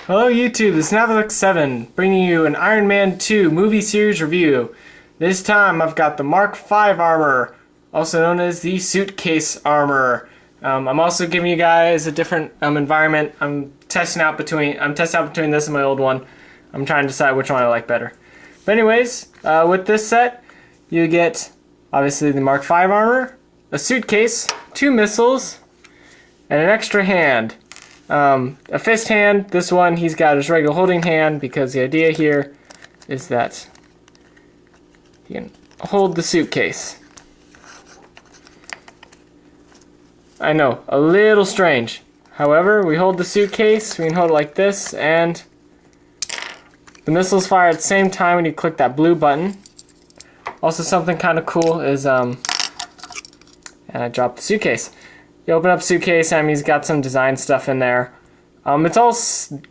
Hello YouTube, this is Navalex7 bringing you an Iron Man 2 movie series review. This time I've got the Mark V armor, also known as the suitcase armor. I'm also giving you guys a different environment. I'm testing out between this and my old one. I'm trying to decide which one I like better. But anyways, with this set, you get obviously the Mark V armor, a suitcase, 2 missiles, and an extra hand. A fist hand. This one he's got his regular holding hand because the idea here is that you can hold the suitcase. I know, a little strange. However, we hold the suitcase, we can hold it like this, and the missiles fire at the same time when you click that blue button. Also, something kind of cool is, and I dropped the suitcase. You open up the suitcase, and he's got some design stuff in there. It's all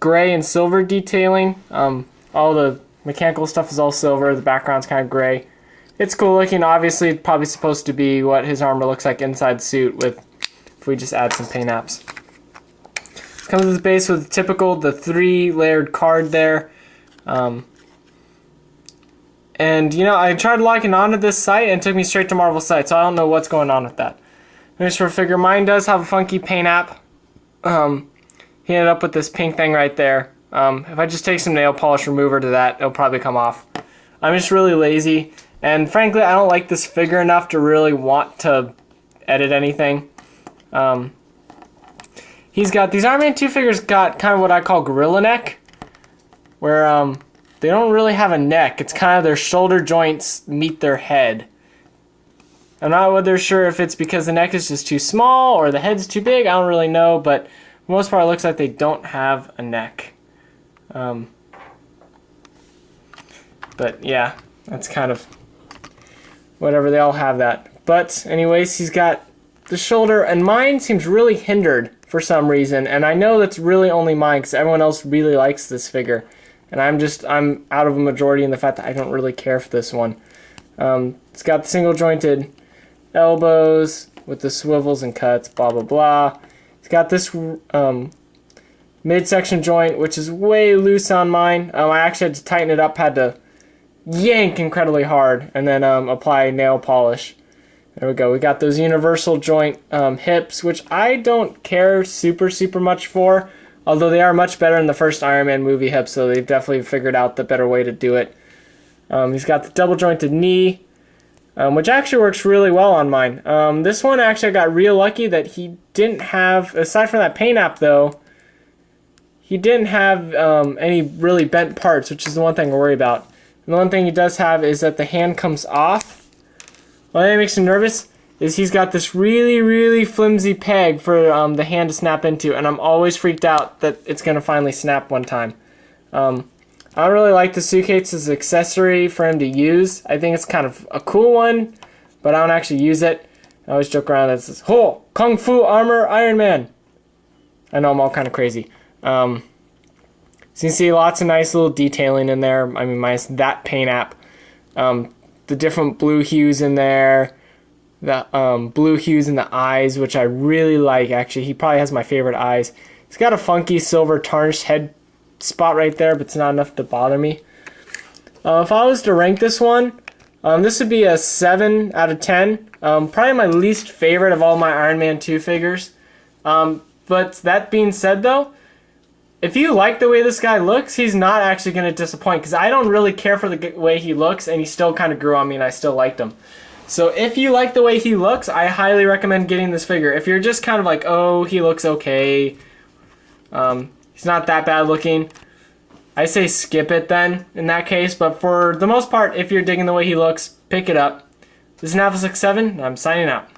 gray and silver detailing. All the mechanical stuff is all silver. The background's kind of gray. It's cool looking. Obviously, it's probably supposed to be what his armor looks like inside the suit if we just add some paint apps. It comes with the base with the 3-layered card there. And, you know, I tried logging onto this site and it took me straight to Marvel's site, so I don't know what's going on with that. Just for a figure, mine does have a funky paint app. He ended up with this pink thing right there. If I just take some nail polish remover to that, it'll probably come off. I'm just really lazy, and frankly, I don't like this figure enough to really want to edit anything. He's got, these Iron Man 2 figures got kind of what I call gorilla neck, where they don't really have a neck. It's kind of their shoulder joints meet their head. I'm not whether sure if it's because the neck is just too small or the head's too big. I don't really know, but for the most part it looks like they don't have a neck. But yeah, that's kind of whatever, they all have that. But anyways, he's got the shoulder, and mine seems really hindered for some reason, and I know that's really only mine because everyone else really likes this figure, and I'm out of a majority in the fact that I don't really care for this one. It's got the single jointed elbows with the swivels and cuts, blah blah blah. It's got this midsection joint, which is way loose on mine. I actually had to tighten it up, had to yank incredibly hard, and then apply nail polish. There we go. We got those universal joint hips, which I don't care super much for, although they are much better in the first Iron Man movie hips, so they've definitely figured out the better way to do it. He's got the double jointed knee, which actually works really well on mine. This one actually I got real lucky that he didn't have, aside from that paint app though, he didn't have any really bent parts, which is the one thing I worry about. And the one thing he does have is that the hand comes off. What that makes me nervous is he's got this really flimsy peg for the hand to snap into, and I'm always freaked out that it's going to finally snap one time. I don't really like the suitcase as an accessory for him to use. I think it's kind of a cool one, but I don't actually use it. I always joke around that it says, "Ho! Kung Fu Armor Iron Man!" I know I'm all kind of crazy. So you can see lots of nice little detailing in there. I mean, minus that paint app. The different blue hues in there. The blue hues in the eyes, which I really like, actually. He probably has my favorite eyes. He's got a funky silver tarnished head spot right there, but it's not enough to bother me. If I was to rank this one, this would be a 7 out of 10. Probably my least favorite of all my Iron Man 2 figures. But that being said though, if you like the way this guy looks, he's not actually going to disappoint, because I don't really care for the way he looks, and he still kind of grew on me and I still liked him. So if you like the way he looks, I highly recommend getting this figure. If you're just kind of like, oh, he looks okay, he's not that bad looking, I say skip it then in that case. But for the most part, if you're digging the way he looks, pick it up. This is Navalex7, and I'm signing out.